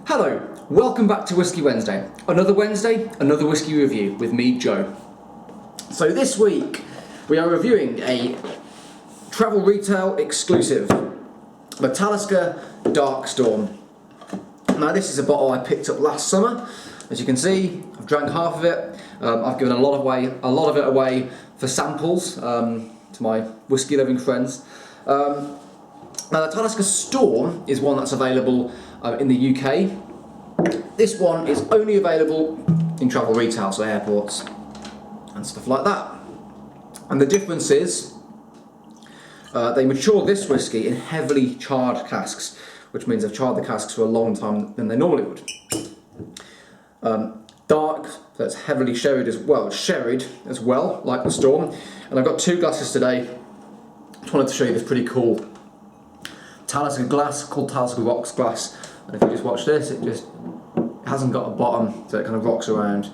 Hello, welcome back to Whisky Wednesday. Another Wednesday, another whisky review with me, Joe. So this week we are reviewing a travel retail exclusive, the Talisker Dark Storm. Now this is a bottle I picked up last summer. As you can see, I've drank half of it. I've given a lot of it away for samples to my whisky loving friends. Now the Talisker Storm is one that's available in the UK. This one is only available in travel retail, so airports and stuff like that. And the difference is they mature this whisky in heavily charred casks, which means they've charred the casks for a long time than they normally would. Dark, so it's heavily sherried as well, like the Storm. And I've got two glasses today. Just wanted to show you this pretty cool Talisker glass called Talisker Rocks glass. And if you just watch this, it hasn't got a bottom, so it kind of rocks around.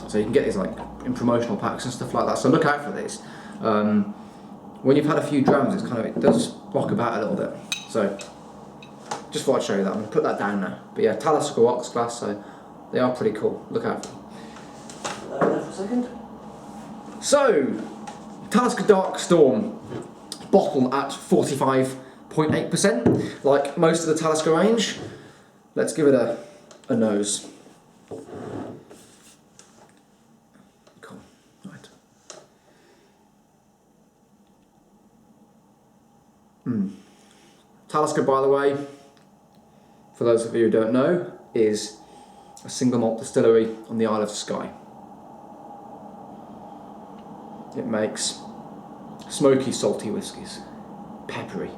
So you can get these like in promotional packs and stuff like that. So look out for these. When you've had a few drams, it does rock about a little bit. So just thought I'd show you that. I'm going to put that down now. But yeah, Talisker Rocks glass, so they are pretty cool. Look out for them. Put that there for a second. So, Talisker Dark Storm, bottled at 45.8%, like most of the Talisker range. Let's give it a nose. Cool, right. Talisker, by the way, for those of you who don't know, is a single malt distillery on the Isle of Skye. It makes smoky, salty whiskies, peppery.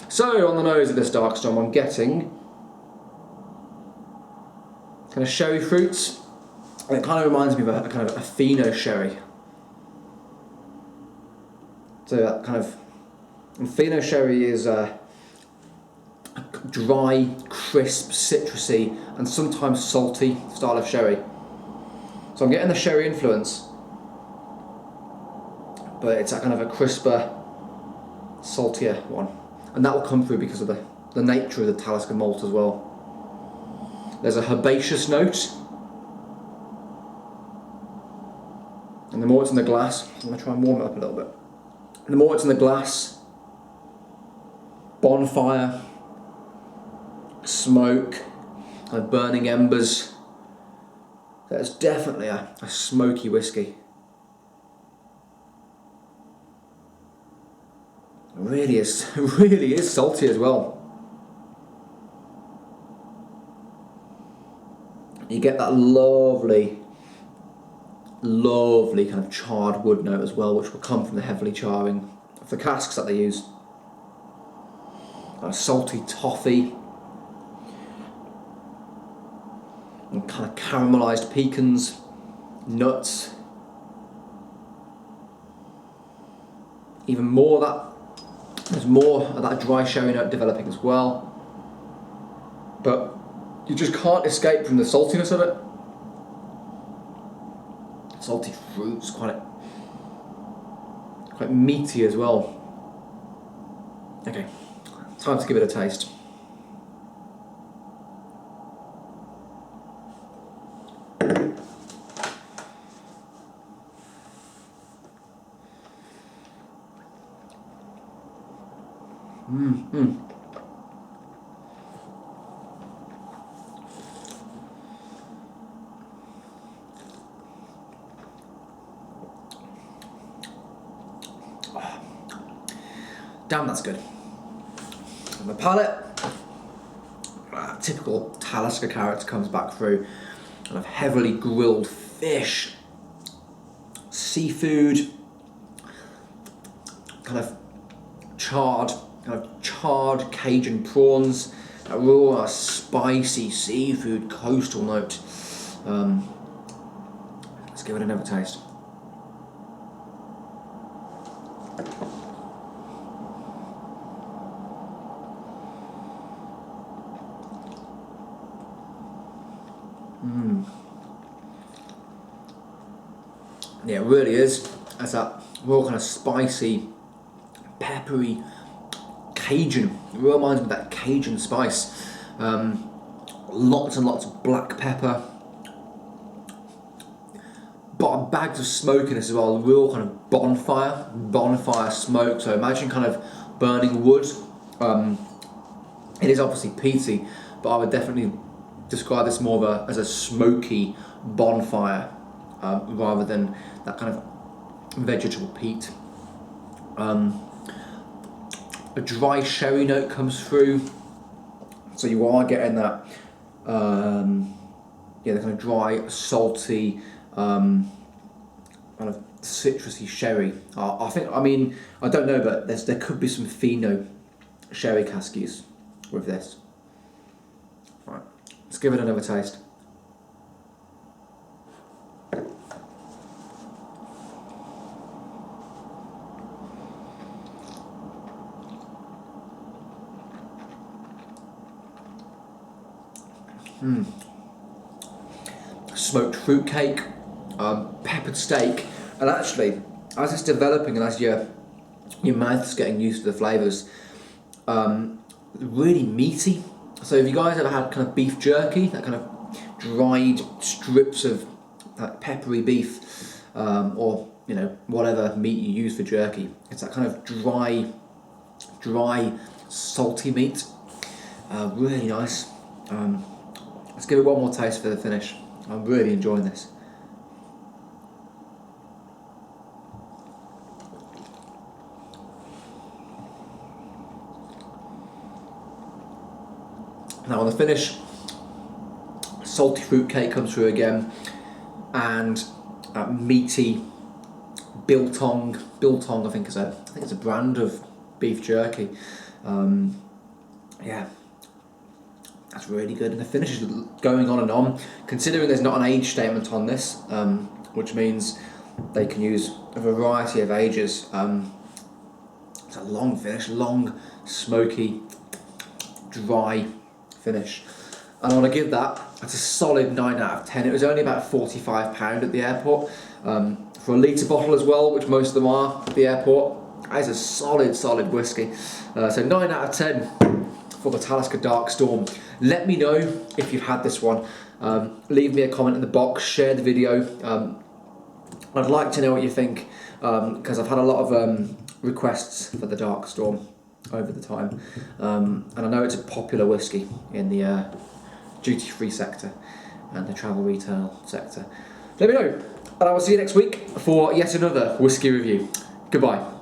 So on the nose of this Dark Storm, I'm getting kind of sherry fruits, and it kind of reminds me of a kind of a Fino sherry. So that kind of, and Fino sherry is a dry, crisp, citrusy, and sometimes salty style of sherry. So I'm getting the sherry influence, but it's a kind of a crisper, saltier one. And that will come through because of the nature of the Talisker malt as well. There's a herbaceous note. And the more it's in the glass, I'm going to try and warm it up a little bit. And the more it's in the glass, bonfire, smoke, and burning embers. That's definitely a smoky whiskey. It really is salty as well. You get that lovely kind of charred wood note as well, which will come from the heavily charring of the casks that they use. A salty toffee, and kind of caramelised pecans, nuts. Even more there's more of that dry sherry note developing as well. But you just can't escape from the saltiness of it. Salty fruits, quite meaty as well. Okay, time to give it a taste. Damn, that's good. On the palate, typical Talisker character comes back through. Kind of heavily grilled fish, seafood, kind of charred Cajun prawns, a raw, spicy seafood coastal note. Let's give it another taste. Yeah, it really is. It's that real kind of spicy, peppery Cajun. It reminds me of that Cajun spice. Lots and lots of black pepper. But bags of smokiness as well, real kind of bonfire smoke. So imagine kind of burning wood. It is obviously peaty, but I would definitely describe this more as a smoky bonfire rather than that kind of vegetable peat. A dry sherry note comes through, so you are getting that the kind of dry, salty, kind of citrusy sherry. I don't know, but there could be some Fino sherry cask use with this. Right, let's give it another taste. Smoked fruit cake, peppered steak, and actually, as it's developing and as your mouth's getting used to the flavours, really meaty. So if you guys ever had kind of beef jerky, that kind of dried strips of like peppery beef, or whatever meat you use for jerky, it's that kind of dry, salty meat. Really nice. Let's give it one more taste for the finish. I'm really enjoying this. Now on the finish, salty fruit cake comes through again, and meaty biltong. Biltong, I think it's a brand of beef jerky. Yeah. That's really good, and the finish is going on and on. Considering there's not an age statement on this, which means they can use a variety of ages. It's a long finish, long, smoky, dry finish. And I want to give that's a solid 9 out of 10. It was only about £45 at the airport. For a litre bottle as well, which most of them are at the airport, that is a solid whisky. So 9 out of 10 for the Talisker Dark Storm. Let me know if you've had this one. Leave me a comment in the box, share the video. I'd like to know what you think, because I've had a lot of requests for the Dark Storm over the time, and I know it's a popular whisky in the duty-free sector and the travel retail sector. Let me know, and I will see you next week for yet another whisky review. Goodbye.